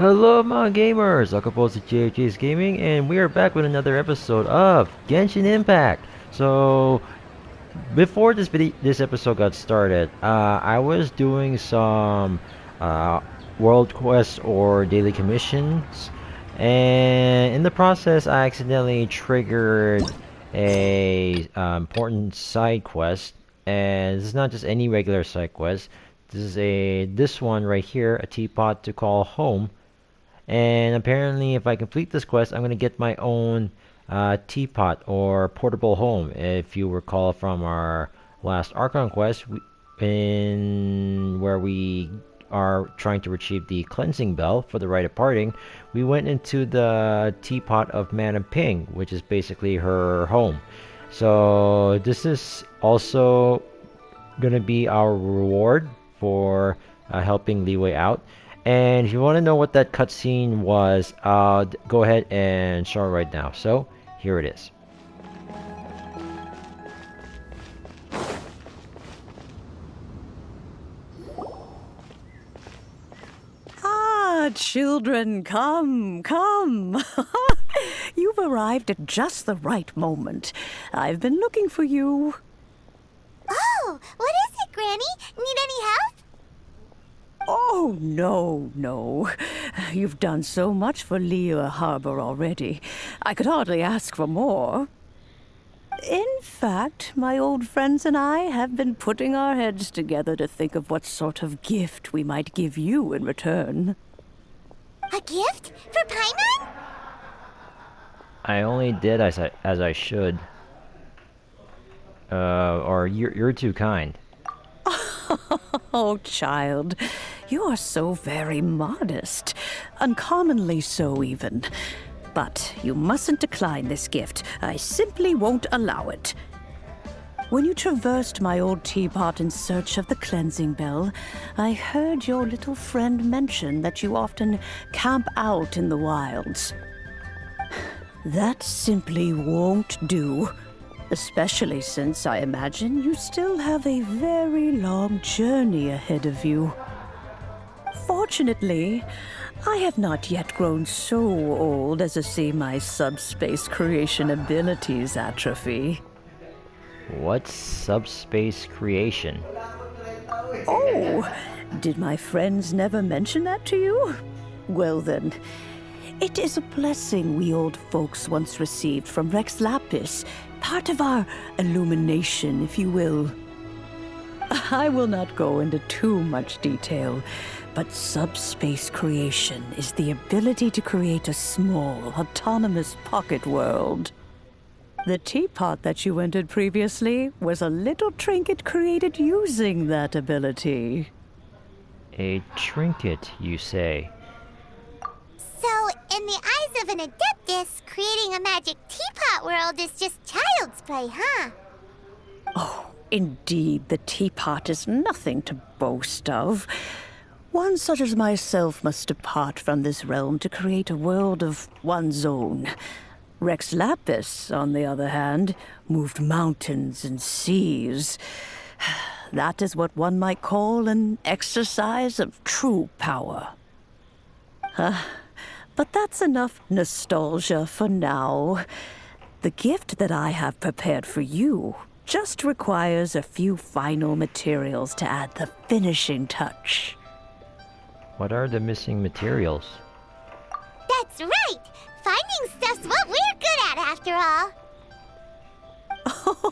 Hello, my gamers! Welcome to GHG's Gaming, and we are back with another episode of Genshin Impact. So, before this episode got started, I was doing some uh, world quests or daily commissions, and in the process, I accidentally triggered a important side quest. And this is not just any regular side quest. This one right here, a teapot to call home. And apparently, if I complete this quest, I'm gonna get my own teapot or portable home. If you recall from our last Archon quest, in where we are trying to retrieve the cleansing bell for the rite of parting, we went into the teapot of Madame Ping, which is basically her home. So this is also gonna be our reward for helping Liyue out. And if you want to know what that cutscene was, go ahead and show it right now. So, here it is. Ah, children, come. You've arrived at just the right moment. I've been looking for you. Oh, what is it, Granny? Need any help? Oh, no. You've done so much for Liyue Harbor already. I could hardly ask for more. In fact, my old friends and I have been putting our heads together to think of what sort of gift we might give you in return. A gift? For Paimon? I only did as I should. Or you're too kind. Oh, child, you are so very modest. Uncommonly so, even. But you mustn't decline this gift. I simply won't allow it. When you traversed my old teapot in search of the cleansing bell, I heard your little friend mention that you often camp out in the wilds. That simply won't do. Especially since I imagine you still have a very long journey ahead of you. Fortunately, I have not yet grown so old as to see my subspace creation abilities atrophy. What's subspace creation? Oh, did my friends never mention that to you? Well then, it is a blessing we old folks once received from Rex Lapis, part of our illumination, if you will. I will not go into too much detail, but subspace creation is the ability to create a small, autonomous pocket world. The teapot that you entered previously was a little trinket created using that ability. A trinket, you say? So, in the eyes of an adeptus, creating a magic teapot world is just child's play, huh? Oh, indeed, the teapot is nothing to boast of. One such as myself must depart from this realm to create a world of one's own. Rex Lapis, on the other hand, moved mountains and seas. That is what one might call an exercise of true power. But that's enough nostalgia for now. The gift that I have prepared for you just requires a few final materials to add the finishing touch. What are the missing materials? That's right! Finding stuff's what we're good at, after all.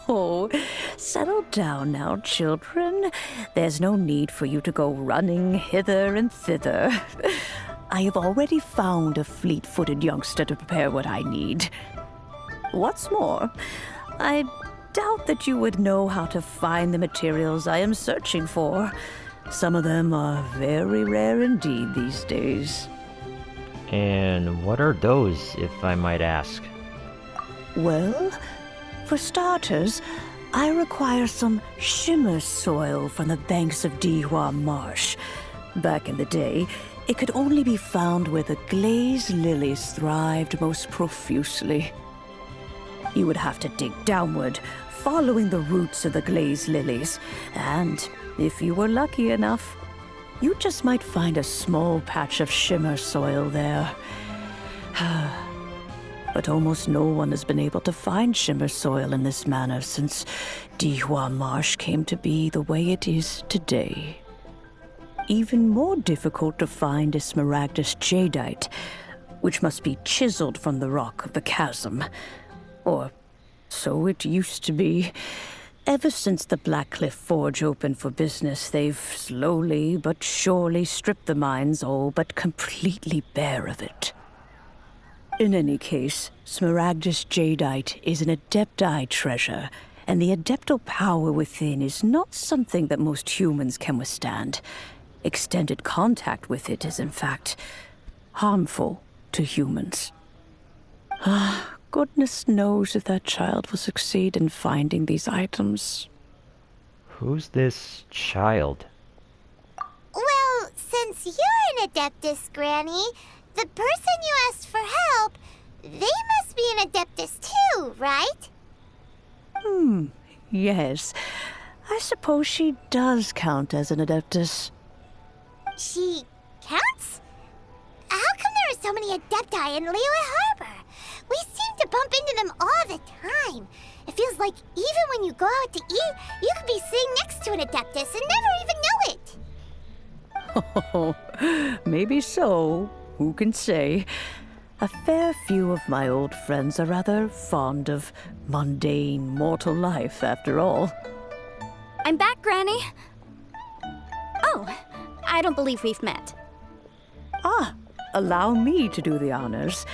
Oh, settle down now, children. There's no need for you to go running hither and thither. I have already found a fleet-footed youngster to prepare what I need. What's more, I doubt that you would know how to find the materials I am searching for. Some of them are very rare indeed these days. And what are those, if I might ask? Well, for starters, I require some shimmer soil from the banks of Dihua Marsh. Back in the day, it could only be found where the glazed lilies thrived most profusely. You would have to dig downward, following the roots of the glazed lilies, and if you were lucky enough, you just might find a small patch of shimmer soil there. But almost no one has been able to find shimmer soil in this manner since Dihua Marsh came to be the way it is today. Even more difficult to find is Smaragdus jadeite, which must be chiseled from the rock of the chasm. Or so it used to be. Ever since the Blackcliff Forge opened for business, they've slowly but surely stripped the mines all but completely bare of it. In any case, Smaragdus jadeite is an Adepti treasure, and the Adeptal power within is not something that most humans can withstand. Extended contact with it is, in fact, harmful to humans. Goodness knows if that child will succeed in finding these items. Who's this child? Well, since you're an Adeptus, Granny, the person you asked for help, they must be an Adeptus too, right? Yes. I suppose she does count as an Adeptus. She counts? How come there are so many Adepti in Liyue Harbor? We seem to bump into them all the time. It feels like even when you go out to eat, you could be sitting next to an Adeptus and never even know it. Oh, maybe so. Who can say? A fair few of my old friends are rather fond of mundane mortal life, after all. I'm back, Granny. Oh, I don't believe we've met. Allow me to do the honors.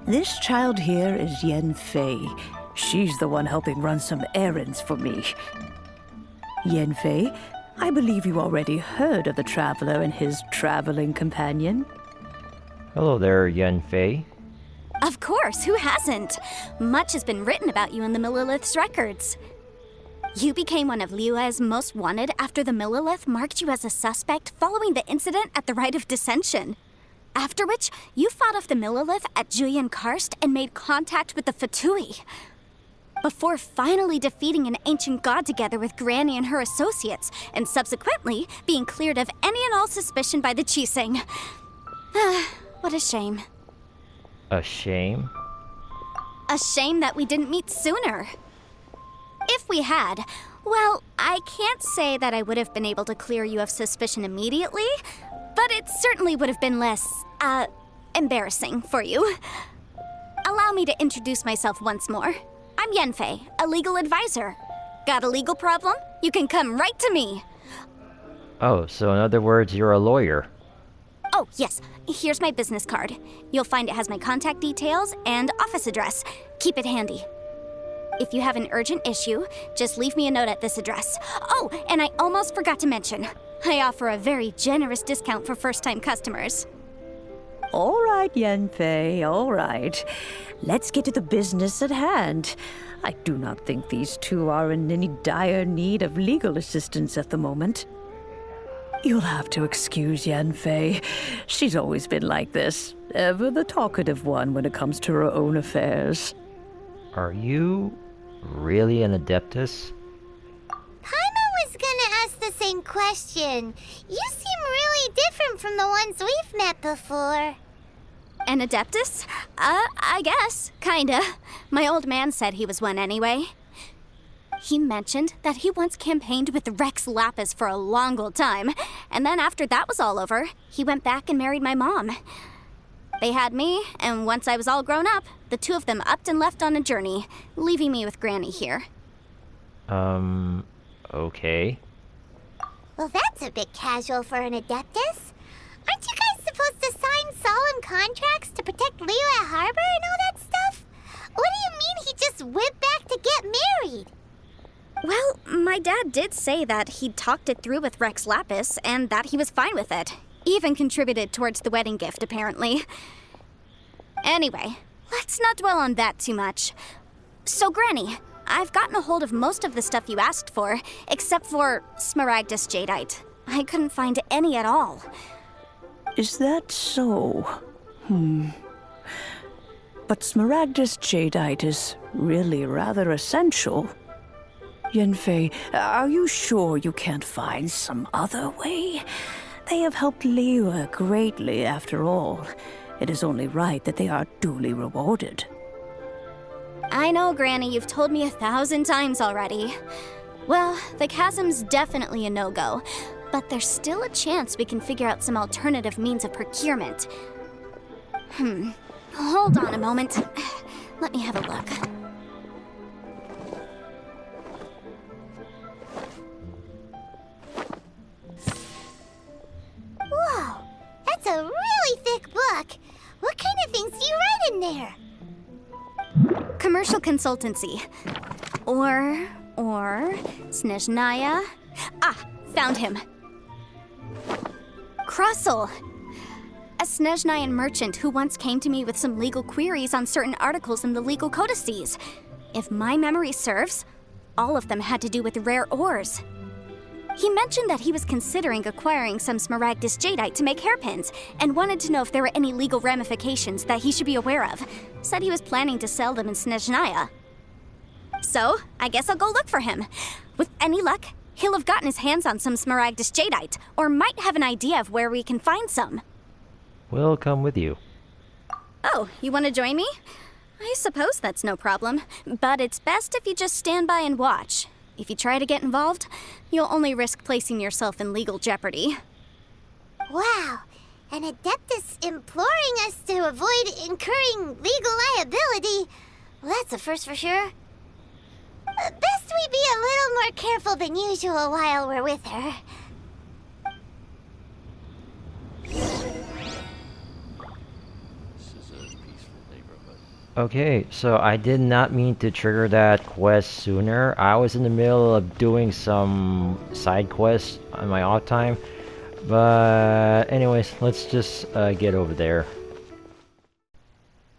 This child here is Yanfei. She's the one helping run some errands for me. Yanfei, I believe you already heard of the traveler and his traveling companion. Hello there, Yanfei. Of course, who hasn't? Much has been written about you in the Millilith's records. You became one of Liyue's most wanted after the Millilith marked you as a suspect following the incident at the Rite of Dissension. After which, you fought off the Millilith at Julian Karst and made contact with the Fatui. Before finally defeating an ancient god together with Granny and her associates, and subsequently being cleared of any and all suspicion by the Chiseng. What a shame. A shame? A shame that we didn't meet sooner. If we had, well, I can't say that I would have been able to clear you of suspicion immediately, but it certainly would have been less, embarrassing for you. Allow me to introduce myself once more. I'm Yanfei, a legal advisor. Got a legal problem? You can come right to me. Oh, so in other words, you're a lawyer. Oh, yes. Here's my business card. You'll find it has my contact details and office address. Keep it handy. If you have an urgent issue, just leave me a note at this address. Oh, and I almost forgot to mention, I offer a very generous discount for first-time customers. All right, Yanfei, all right. Let's get to the business at hand. I do not think these two are in any dire need of legal assistance at the moment. You'll have to excuse Yanfei. She's always been like this, ever the talkative one when it comes to her own affairs. Are you really an Adeptus? Paimon was gonna ask the same question. You seem really different from the ones we've met before. An Adeptus? I guess. Kinda. My old man said he was one anyway. He mentioned that he once campaigned with Rex Lapis for a long old time, and then after that was all over, he went back and married my mom. They had me, and once I was all grown up, the two of them upped and left on a journey, leaving me with Granny here. Okay. Well, that's a bit casual for an Adeptus. Aren't you guys supposed to sign solemn contracts to protect Liyue Harbor and all that stuff? What do you mean he just went back to get married? Well, my dad did say that he'd talked it through with Rex Lapis, and that he was fine with it. Even contributed towards the wedding gift, apparently. Anyway, let's not dwell on that too much. So, Granny, I've gotten a hold of most of the stuff you asked for, except for Smaragdus jadeite. I couldn't find any at all. Is that so? But Smaragdus jadeite is really rather essential. Yanfei, are you sure you can't find some other way? They have helped Liyue greatly, after all. It is only right that they are duly rewarded. I know, Granny, you've told me 1,000 times already. Well, the chasm's definitely a no-go, but there's still a chance we can figure out some alternative means of procurement. Hold on a moment. Let me have a look. Whoa, that's a really thick book. What kind of things do you write in there? Commercial consultancy. Or Snezhnaya. Ah, found him. Crossel. A Snezhnayan merchant who once came to me with some legal queries on certain articles in the legal codices. If my memory serves, all of them had to do with rare ores. He mentioned that he was considering acquiring some smaragdus jadeite to make hairpins, and wanted to know if there were any legal ramifications that he should be aware of. Said he was planning to sell them in Snezhnaya. So, I guess I'll go look for him. With any luck, he'll have gotten his hands on some smaragdus jadeite, or might have an idea of where we can find some. We'll come with you. Oh, you want to join me? I suppose that's no problem, but it's best if you just stand by and watch. If you try to get involved, you'll only risk placing yourself in legal jeopardy. Wow, an Adeptus imploring us to avoid incurring legal liability. Well, that's a first for sure. Best we be a little more careful than usual while we're with her. Okay, so I did not mean to trigger that quest sooner. I was in the middle of doing some side quests on my off time. But anyways, let's just get over there.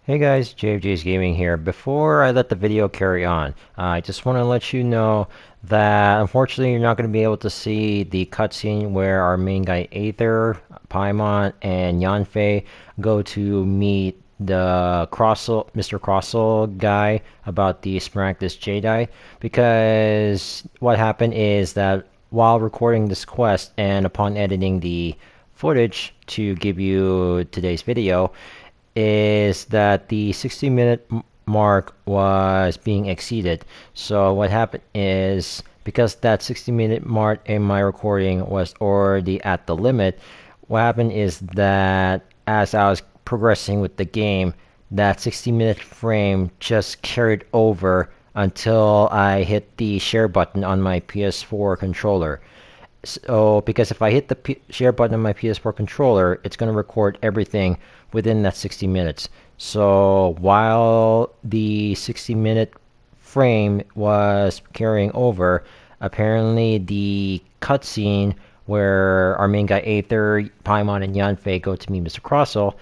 Hey guys, JFJ's Gaming here. Before I let the video carry on, I just want to let you know that unfortunately you're not going to be able to see the cutscene where our main guy Aether, Paimon, and Yanfei go to meet the Mr. Crossel guy about the Smaragdus Jadeite, because what happened is that while recording this quest and upon editing the footage to give you today's video, is that the 60-minute mark was being exceeded. So what happened is, because that 60-minute mark in my recording was already at the limit, what happened is that as I was progressing with the game, that 60-minute frame just carried over until I hit the share button on my PS4 controller. So, because if I hit the share button on my PS4 controller, it's going to record everything within that 60 minutes. So, while the 60-minute frame was carrying over, apparently the cutscene where our main guy Aether, Paimon, and Yanfei go to meet Mr. Crossel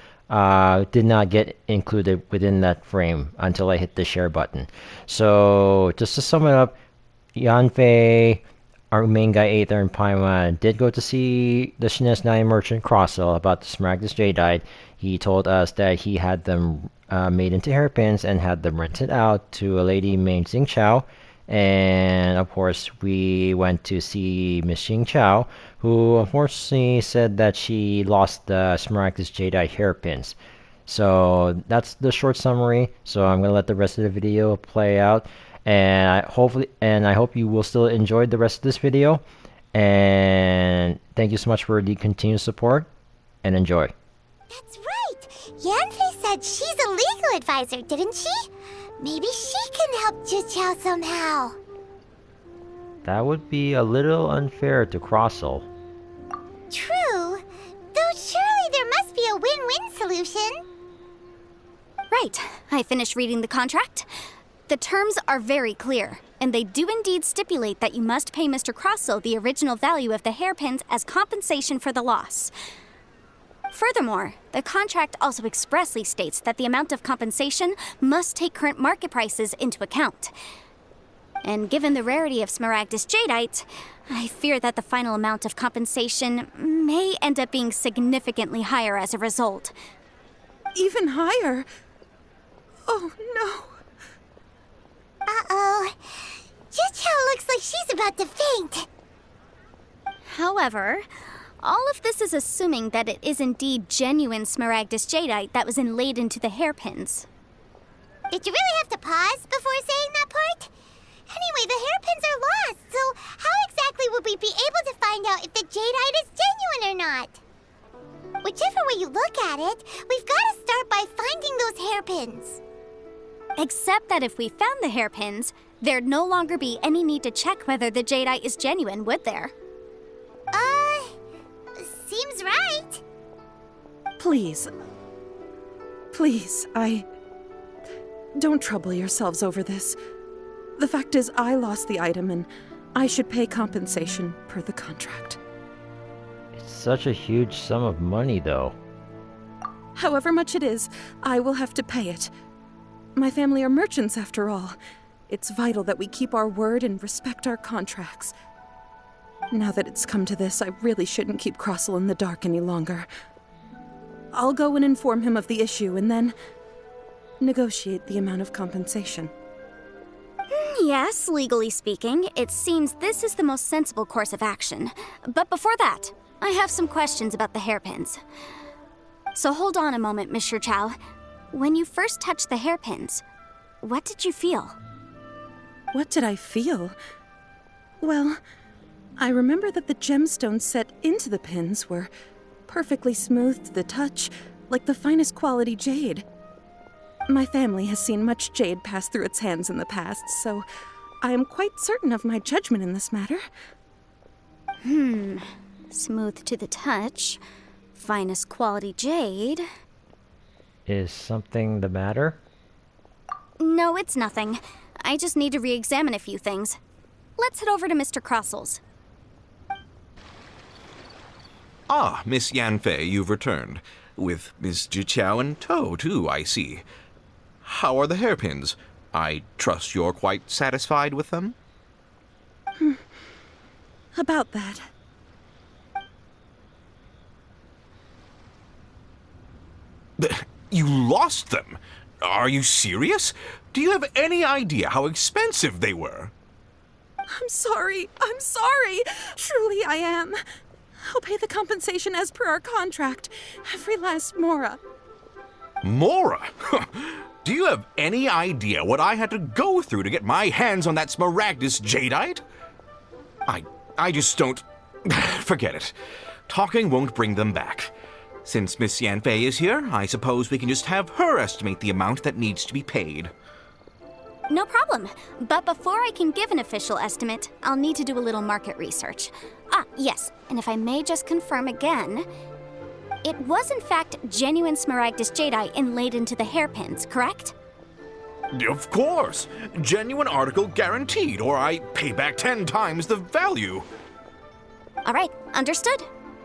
did not get included within that frame until I hit the share button. So, just to sum it up, Yanfei, our main guy Aether, and Paimon did go to see the Snezhnaya merchant Crossel about the Smaragdus Jadeite. He told us that he had them made into hairpins and had them rented out to a lady named Xing Chao. And of course, we went to see Miss Xing Chao, who unfortunately said that she lost the Smaragdus Jadeite hairpins. So that's the short summary. So I'm gonna let the rest of the video play out, and I hope you will still enjoy the rest of this video. And thank you so much for the continued support, and enjoy. That's right. Yanfei said she's a legal advisor, didn't she? Maybe she can help Jichao somehow. That would be a little unfair to Crossel. True. Though surely there must be a win-win solution. Right. I finished reading the contract. The terms are very clear, and they do indeed stipulate that you must pay Mr. Crossel the original value of the hairpins as compensation for the loss. Furthermore, the contract also expressly states that the amount of compensation must take current market prices into account. And given the rarity of Smaragdus Jadeite, I fear that the final amount of compensation may end up being significantly higher as a result. Even higher? Oh, no. Uh-oh. Jichao looks like she's about to faint. However, All of this is assuming that it is indeed genuine smaragdus jadeite that was inlaid into the hairpins. Did you really have to pause before saying that part? Anyway, the hairpins are lost, so how exactly would we be able to find out if the jadeite is genuine or not? Whichever way you look at it, we've got to start by finding those hairpins. Except that if we found the hairpins, there'd no longer be any need to check whether the jadeite is genuine, would there? Seems right. Please. Please, Don't trouble yourselves over this. The fact is, I lost the item, and I should pay compensation per the contract. It's such a huge sum of money, though. However much it is, I will have to pay it. My family are merchants, after all. It's vital that we keep our word and respect our contracts. Now that it's come to this, I really shouldn't keep Crossel in the dark any longer. I'll go and inform him of the issue, and then negotiate the amount of compensation. Yes, legally speaking, it seems this is the most sensible course of action. But before that, I have some questions about the hairpins. So hold on a moment, Monsieur Chow. When you first touched the hairpins, what did you feel? What did I feel? Well, I remember that the gemstones set into the pins were perfectly smooth to the touch, like the finest quality jade. My family has seen much jade pass through its hands in the past, so I am quite certain of my judgment in this matter. Smooth to the touch, finest quality jade. Is something the matter? No, it's nothing. I just need to re-examine a few things. Let's head over to Mr. Crossel's. Ah, Miss Yanfei, you've returned. With Miss Jiqiao in tow, too, I see. How are the hairpins? I trust you're quite satisfied with them? About that. You lost them? Are you serious? Do you have any idea how expensive they were? I'm sorry. Truly I am. I'll pay the compensation as per our contract. Every last mora. Mora? Do you have any idea what I had to go through to get my hands on that smaragdus jadeite? I just don't... Forget it. Talking won't bring them back. Since Miss Yanfei is here, I suppose we can just have her estimate the amount that needs to be paid. No problem. But before I can give an official estimate, I'll need to do a little market research. Ah, yes, and if I may just confirm again, it was in fact genuine smaragdus jadeite inlaid into the hairpins, correct? Of course! Genuine article guaranteed, or I pay back 10 times the value. All right, understood.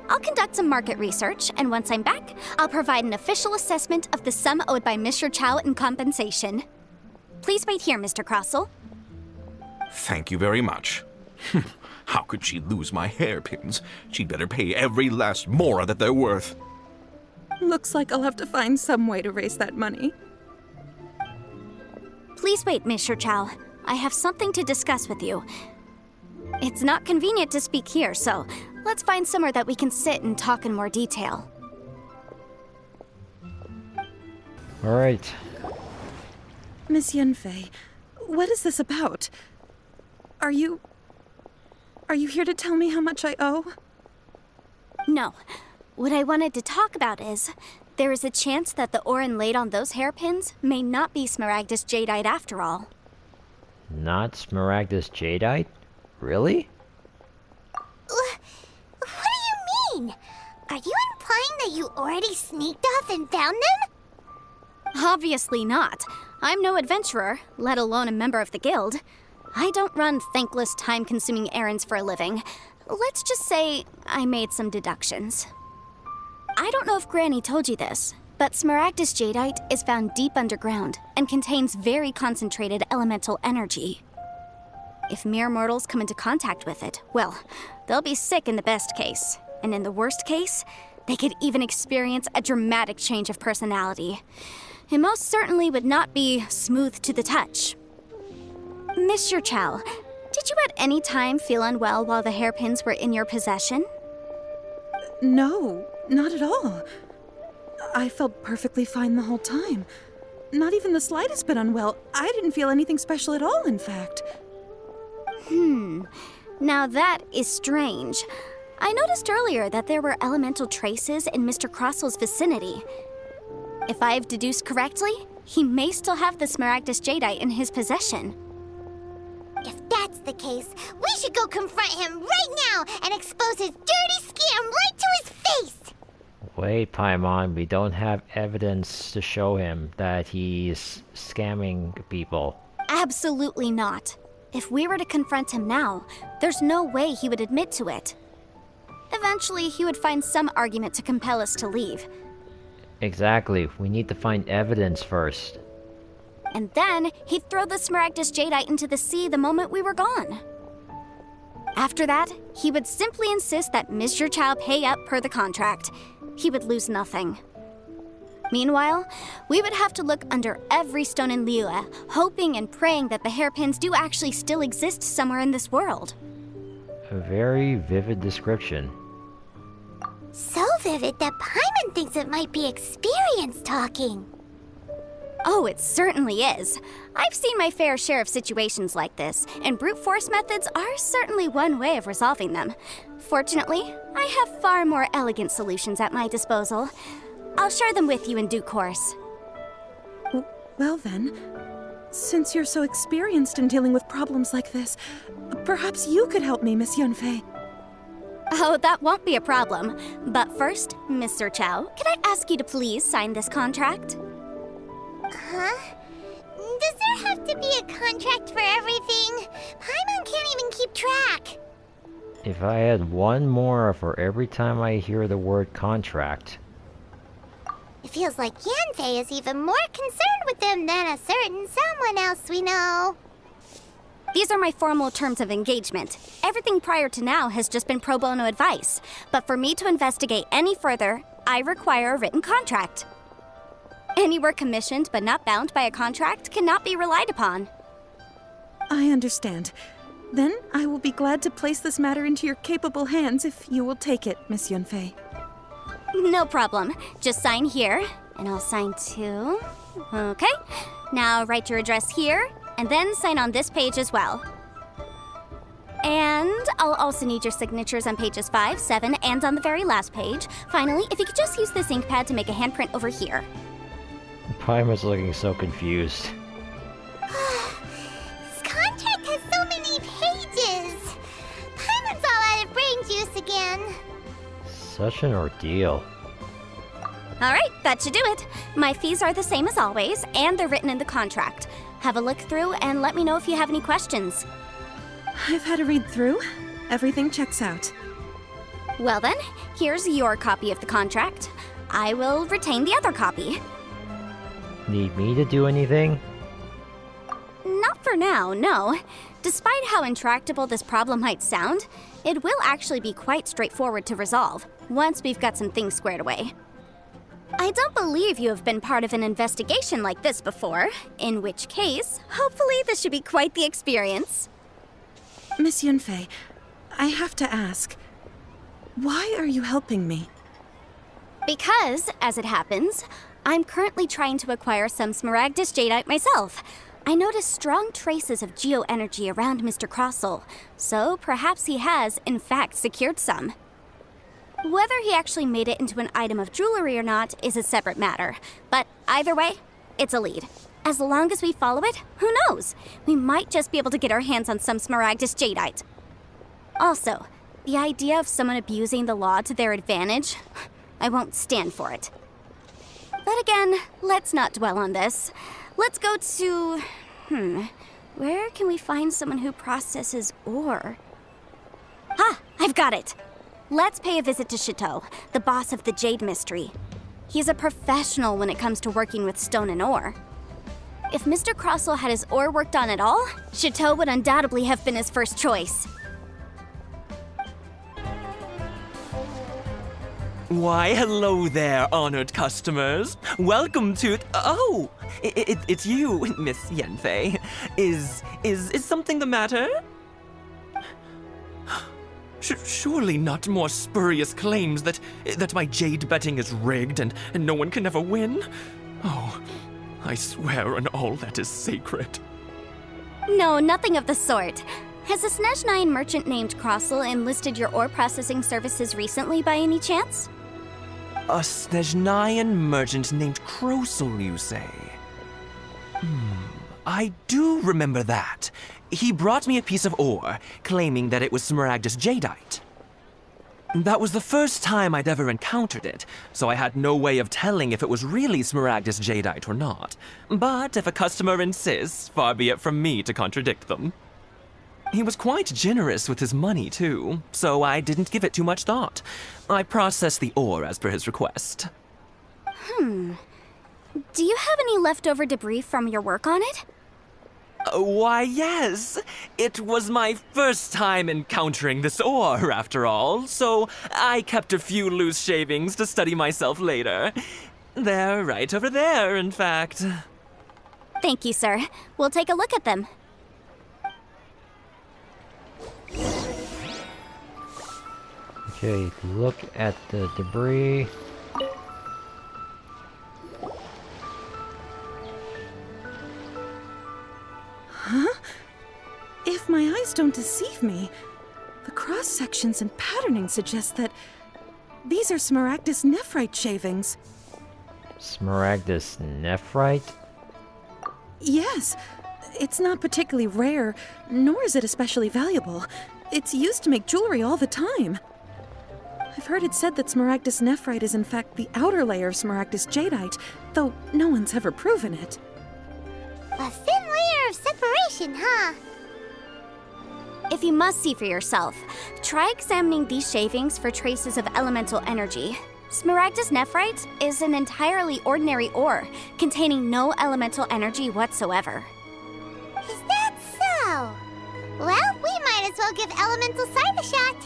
I'll conduct some market research, and once I'm back, I'll provide an official assessment of the sum owed by Mr. Chow in compensation. Please wait here, Mr. Crossel. Thank you very much. How could she lose my hairpins? She'd better pay every last mora that they're worth. Looks like I'll have to find some way to raise that money. Please wait, Mr. Chow. I have something to discuss with you. It's not convenient to speak here, so let's find somewhere that we can sit and talk in more detail. All right. Miss Yanfei, what is this about? Are you here to tell me how much I owe? No. What I wanted to talk about is, there is a chance that the ore inlaid on those hairpins may not be smaragdus jadeite after all. Not smaragdus jadeite? Really? What do you mean? Are you implying that you already sneaked off and found them? Obviously not. I'm no adventurer, let alone a member of the guild. I don't run thankless, time-consuming errands for a living. Let's just say I made some deductions. I don't know if Granny told you this, but smaragdus jadeite is found deep underground and contains very concentrated elemental energy. If mere mortals come into contact with it, well, they'll be sick in the best case. And in the worst case, they could even experience a dramatic change of personality. It most certainly would not be smooth to the touch. Mr. Chow, did you at any time feel unwell while the hairpins were in your possession? No, not at all. I felt perfectly fine the whole time. Not even the slightest bit unwell. I didn't feel anything special at all, in fact. Now that is strange. I noticed earlier that there were elemental traces in Mr. Crossel's vicinity. If I've deduced correctly, he may still have the Smaragdus Jadeite in his possession. If that's the case, we should go confront him right now and expose his dirty scam right to his face! Wait, Paimon, we don't have evidence to show him that he's scamming people. Absolutely not. If we were to confront him now, there's no way he would admit to it. Eventually, he would find some argument to compel us to leave. Exactly. We need to find evidence first. And then, he'd throw the Smaragdus Jadeite into the sea the moment we were gone. After that, he would simply insist that Mr. Chow pay up per the contract. He would lose nothing. Meanwhile, we would have to look under every stone in Liyue, hoping and praying that the hairpins do actually still exist somewhere in this world. A very vivid description. So vivid that Paimon thinks it might be experience talking. Oh, it certainly is. I've seen my fair share of situations like this, and brute force methods are certainly one way of resolving them. Fortunately, I have far more elegant solutions at my disposal. I'll share them with you in due course. Well then, since you're so experienced in dealing with problems like this, perhaps you could help me, Miss Yanfei. Oh, that won't be a problem. But first, Mr. Chow, could I ask you to please sign this contract? Huh? Does there have to be a contract for everything? Paimon can't even keep track. If I had one more for every time I hear the word contract. It feels like Yanfei is even more concerned with them than a certain someone else we know. These are my formal terms of engagement. Everything prior to now has just been pro bono advice. But for me to investigate any further, I require a written contract. Any work commissioned but not bound by a contract cannot be relied upon. I understand. Then I will be glad to place this matter into your capable hands if you will take it, Miss Yanfei. No problem. Just sign here, and I'll sign too. Okay. Now write your address here, and then sign on this page as well. And I'll also need your signatures on pages 5, 7, and on the very last page. Finally, if you could just use this ink pad to make a handprint over here. Paimon's looking so confused. This contract has so many pages. Paimon's all out of brain juice again. Such an ordeal. All right, that should do it. My fees are the same as always, and they're written in the contract. Have a look through and let me know if you have any questions. I've had a read through. Everything checks out. Well then, here's your copy of the contract. I will retain the other copy. Need me to do anything? Not for now, no. Despite how intractable this problem might sound, it will actually be quite straightforward to resolve, once we've got some things squared away. I don't believe you have been part of an investigation like this before, in which case, hopefully this should be quite the experience. Miss Yanfei, I have to ask, why are you helping me? Because, as it happens, I'm currently trying to acquire some Smaragdus Jadeite myself. I noticed strong traces of geo-energy around Mr. Crossel, so perhaps he has, in fact, secured some. Whether he actually made it into an item of jewelry or not is a separate matter, but either way, it's a lead. As long as we follow it, who knows? We might just be able to get our hands on some Smaragdus Jadeite. Also, the idea of someone abusing the law to their advantage, I won't stand for it. But again, let's not dwell on this. Let's go to... where can we find someone who processes ore? Ah, I've got it! Let's pay a visit to Chateau, the boss of the Jade Mystery. He's a professional when it comes to working with stone and ore. If Mr. Crossel had his ore worked on at all, Chateau would undoubtedly have been his first choice. Why, hello there, honored customers. Welcome to... Oh, it's you, Miss Yanfei. Is something the matter? Surely not more spurious claims that my jade betting is rigged and no one can ever win? Oh, I swear on all that is sacred. No, nothing of the sort. Has a Snezhnayan merchant named Crossel enlisted your ore processing services recently by any chance? A Snezhnayan merchant named Crossel, you say? I do remember that. He brought me a piece of ore, claiming that it was Smaragdus jadeite. That was the first time I'd ever encountered it, so I had no way of telling if it was really Smaragdus jadeite or not. But if a customer insists, far be it from me to contradict them. He was quite generous with his money, too, so I didn't give it too much thought. I processed the ore as per his request. Do you have any leftover debris from your work on it? Why, yes. It was my first time encountering this ore, after all, so I kept a few loose shavings to study myself later. They're right over there, in fact. Thank you, sir. We'll take a look at them. Okay, look at the debris. If my eyes don't deceive me, the cross-sections and patterning suggest that these are Smaragdus nephrite shavings. Smaragdus nephrite? Yes, it's not particularly rare, nor is it especially valuable. It's used to make jewelry all the time. I've heard it said that Smaragdus nephrite is in fact the outer layer of Smaragdus jadeite, though no one's ever proven it. A thin layer of separation, huh? If you must see for yourself, try examining these shavings for traces of elemental energy. Smaragdus nephrite is an entirely ordinary ore, containing no elemental energy whatsoever. Is that so? Well, we might as well give elemental sight a shot.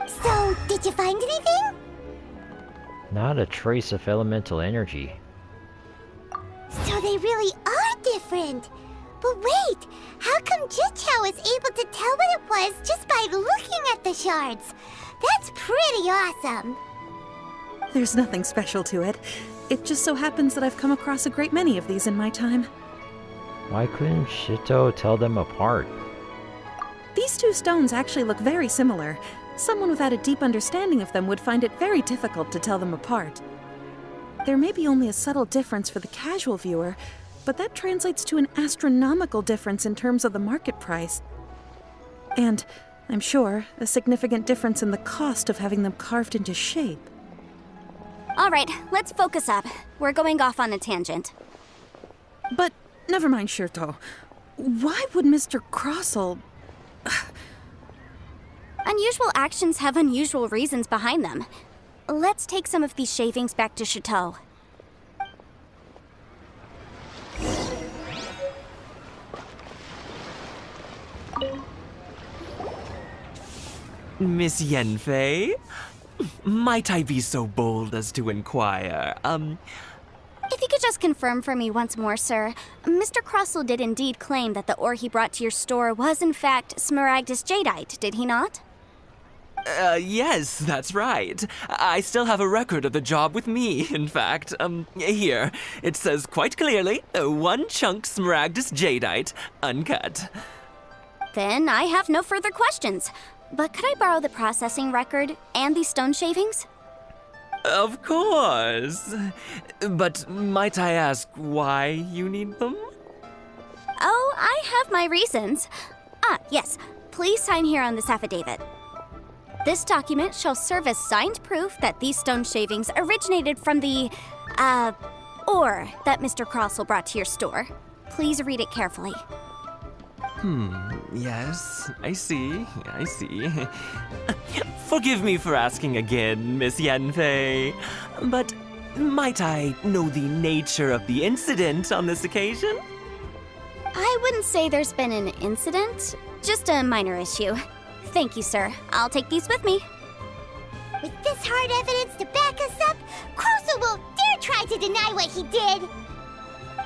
So, did you find anything? Not a trace of elemental energy. So they really are different. But wait, how come Jichao was able to tell what it was just by looking at the shards? That's pretty awesome. There's nothing special to it. It just so happens that I've come across a great many of these in my time. Why couldn't Shito tell them apart? These two stones actually look very similar. Someone without a deep understanding of them would find it very difficult to tell them apart. There may be only a subtle difference for the casual viewer, but that translates to an astronomical difference in terms of the market price. And, I'm sure, a significant difference in the cost of having them carved into shape. All right, let's focus up. We're going off on a tangent. But, never mind, Shirto. Why would Mr. Crossel... Unusual actions have unusual reasons behind them. Let's take some of these shavings back to Chateau. Miss Yanfei? Might I be so bold as to inquire, If you could just confirm for me once more, sir. Mr. Crossel did indeed claim that the ore he brought to your store was in fact Smaragdus jadeite, did he not? Yes, that's right. I still have a record of the job with me, in fact. Here. It says quite clearly, 1 chunk Smaragdus jadeite, uncut. Then I have no further questions. But could I borrow the processing record and these stone shavings? Of course. But might I ask why you need them? Oh, I have my reasons. Yes. Please sign here on this affidavit. This document shall serve as signed proof that these stone shavings originated from the, ore that Mr. Crossel brought to your store. Please read it carefully. Yes, I see. Forgive me for asking again, Miss Yanfei, but might I know the nature of the incident on this occasion? I wouldn't say there's been an incident, just a minor issue. Thank you, sir. I'll take these with me. With this hard evidence to back us up, Crossel won't dare try to deny what he did.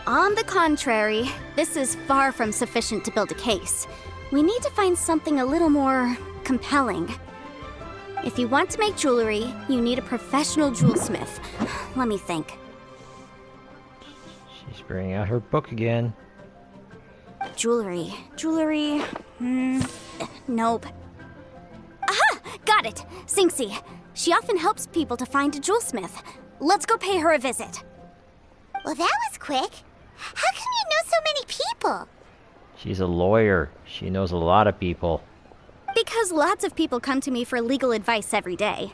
On the contrary, this is far from sufficient to build a case. We need to find something a little more compelling. If you want to make jewelry, you need a professional jewelsmith. Let me think. She's bringing out her book again. Jewelry. Nope. Aha! Got it! Sinxie. She often helps people to find a jewelsmith. Let's go pay her a visit. Well, that was quick. How come you know so many people? She's a lawyer. She knows a lot of people. Because lots of people come to me for legal advice every day.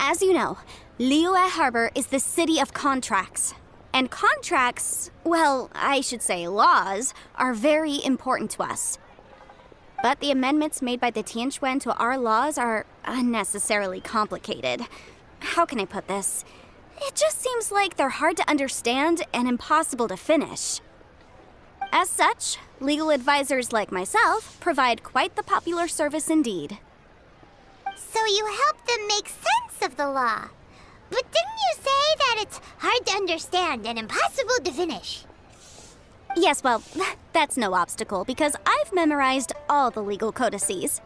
As you know, Liyue Harbor is the city of contracts. And contracts, well, I should say laws, are very important to us. But the amendments made by the Tianquan to our laws are unnecessarily complicated. How can I put this? It just seems like they're hard to understand and impossible to finish. As such, legal advisors like myself provide quite the popular service indeed. So you help them make sense of the law. But didn't you say that it's hard to understand and impossible to finish? Yes, well, that's no obstacle because I've memorized all the legal codices.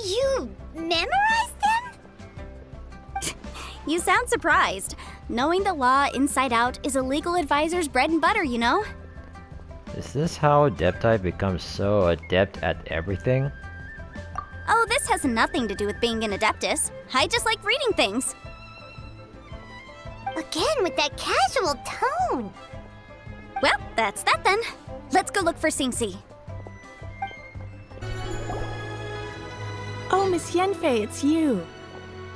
You memorized them? You sound surprised. Knowing the law inside out is a legal advisor's bread and butter, you know? Is this how Adepti becomes so adept at everything? Oh, this has nothing to do with being an adeptus. I just like reading things. Again, with that casual tone. Well, that's that then. Let's go look for Sinxie. Oh, Miss Yanfei, it's you.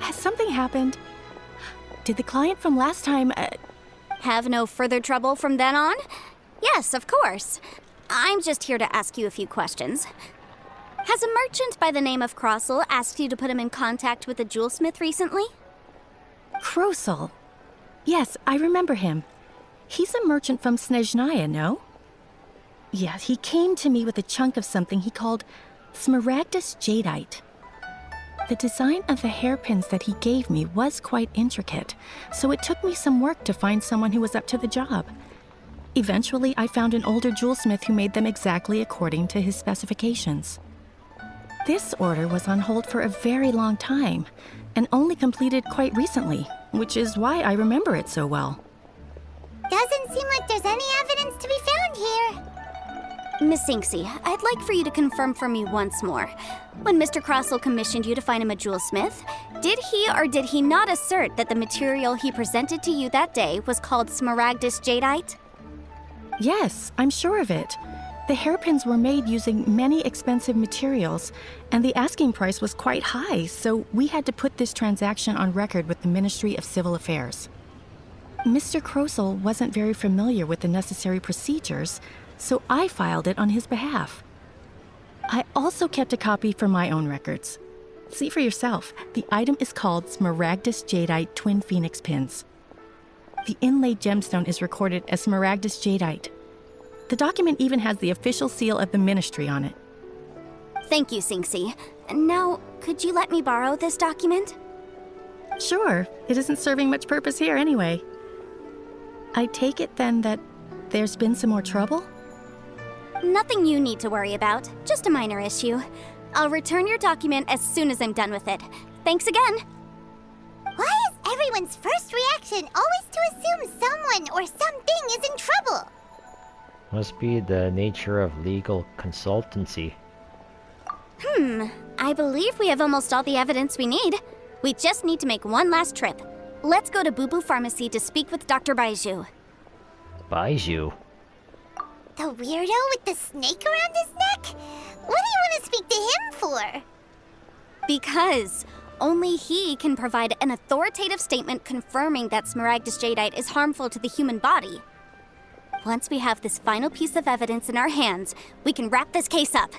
Has something happened? Did the client from last time, Have no further trouble from then on? Yes, of course. I'm just here to ask you a few questions. Has a merchant by the name of Crossel asked you to put him in contact with a jewelsmith recently? Krosel? Yes, I remember him. He's a merchant from Snezhnaya, no? Yeah, he came to me with a chunk of something he called Smaragdus Jadeite. The design of the hairpins that he gave me was quite intricate, so it took me some work to find someone who was up to the job. Eventually, I found an older jewelsmith who made them exactly according to his specifications. This order was on hold for a very long time, and only completed quite recently, which is why I remember it so well. Doesn't seem like there's any evidence to be found here. Miss Sinxie, I'd like for you to confirm for me once more. When Mr. Crossel commissioned you to find him a jewelsmith, did he or did he not assert that the material he presented to you that day was called Smaragdus Jadeite? Yes, I'm sure of it. The hairpins were made using many expensive materials, and the asking price was quite high, so we had to put this transaction on record with the Ministry of Civil Affairs. Mr. Krosel wasn't very familiar with the necessary procedures, so I filed it on his behalf. I also kept a copy for my own records. See for yourself, the item is called Smaragdus Jadeite Twin Phoenix Pins. The inlaid gemstone is recorded as Smaragdus Jadeite. The document even has the official seal of the ministry on it. Thank you, Sinxie. Now, could you let me borrow this document? Sure, it isn't serving much purpose here anyway. I take it then that there's been some more trouble? Nothing you need to worry about, just a minor issue. I'll return your document as soon as I'm done with it. Thanks again! Why is everyone's first reaction always to assume someone or something is in trouble? Must be the nature of legal consultancy. I believe we have almost all the evidence we need. We just need to make one last trip. Let's go to Boo Boo Pharmacy to speak with Dr. Baiju. Baiju? The weirdo with the snake around his neck? What do you want to speak to him for? Because only he can provide an authoritative statement confirming that Smaragdus Jadeite is harmful to the human body. Once we have this final piece of evidence in our hands, we can wrap this case up.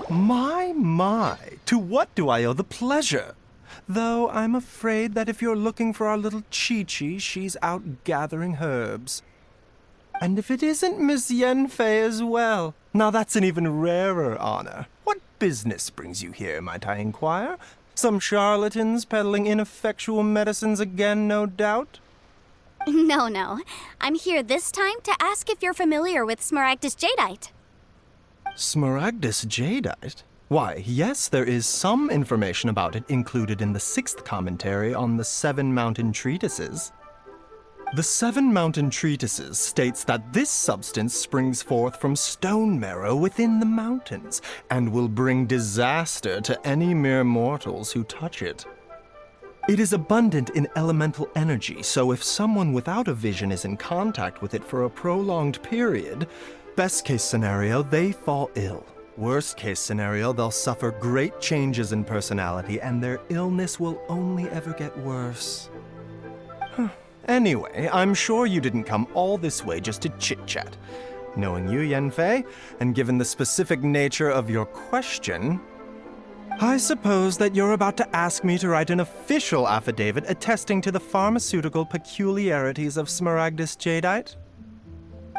My, to what do I owe the pleasure? Though I'm afraid that if you're looking for our little Chi-Chi, she's out gathering herbs. And if it isn't Miss Yanfei as well, now that's an even rarer honor. What business brings you here, might I inquire? Some charlatans peddling ineffectual medicines again, no doubt? No. I'm here this time to ask if you're familiar with Smaragdus Jadeite. Smaragdus jadeite? Why, yes, there is some information about it included in the 6th commentary on the 7 Mountain Treatises. The 7 Mountain Treatises states that this substance springs forth from stone marrow within the mountains, and will bring disaster to any mere mortals who touch it. It is abundant in elemental energy, so if someone without a vision is in contact with it for a prolonged period, best case scenario, they fall ill. Worst case scenario, they'll suffer great changes in personality, and their illness will only ever get worse. Anyway, I'm sure you didn't come all this way just to chit-chat. Knowing you, Yanfei, and given the specific nature of your question, I suppose that you're about to ask me to write an official affidavit attesting to the pharmaceutical peculiarities of Smaragdus jadeite?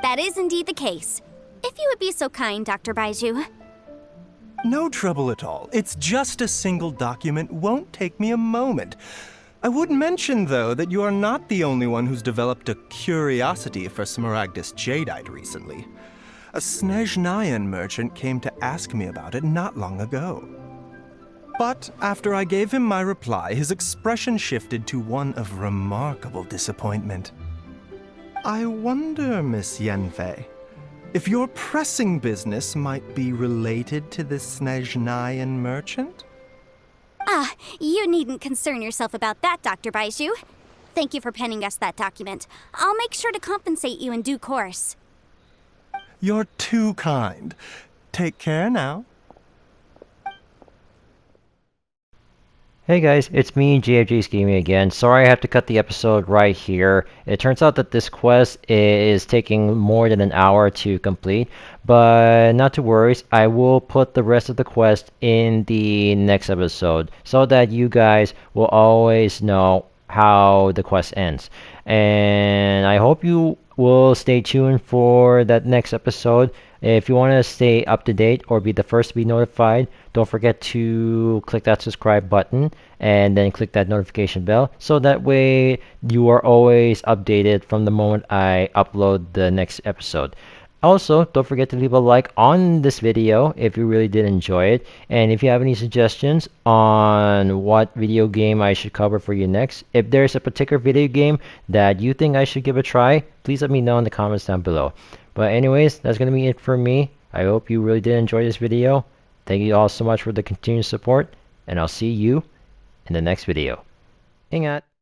That is indeed the case. If you would be so kind, Dr. Baiju. No trouble at all. It's just a single document, won't take me a moment. I would mention, though, that you are not the only one who's developed a curiosity for Smaragdus jadeite recently. A Snezhnayan merchant came to ask me about it not long ago. But after I gave him my reply, his expression shifted to one of remarkable disappointment. I wonder, Miss Yanfei, if your pressing business might be related to the Snezhnayan merchant? Ah, you needn't concern yourself about that, Dr. Baiju. Thank you for penning us that document. I'll make sure to compensate you in due course. You're too kind. Take care now. Hey guys, it's me, JFJ's Gaming again. Sorry I have to cut the episode right here. It turns out that this quest is taking more than an hour to complete, but not to worry, I will put the rest of the quest in the next episode so that you guys will always know how the quest ends. And I hope you will stay tuned for that next episode. If you want to stay up to date or be the first to be notified, don't forget to click that subscribe button and then click that notification bell so that way you are always updated from the moment I upload the next episode. Also, don't forget to leave a like on this video if you really did enjoy it. And if you have any suggestions on what video game I should cover for you next, if there's a particular video game that you think I should give a try, please let me know in the comments down below. But anyways, that's going to be it for me. I hope you really did enjoy this video. Thank you all so much for the continued support, and I'll see you in the next video. Ingat!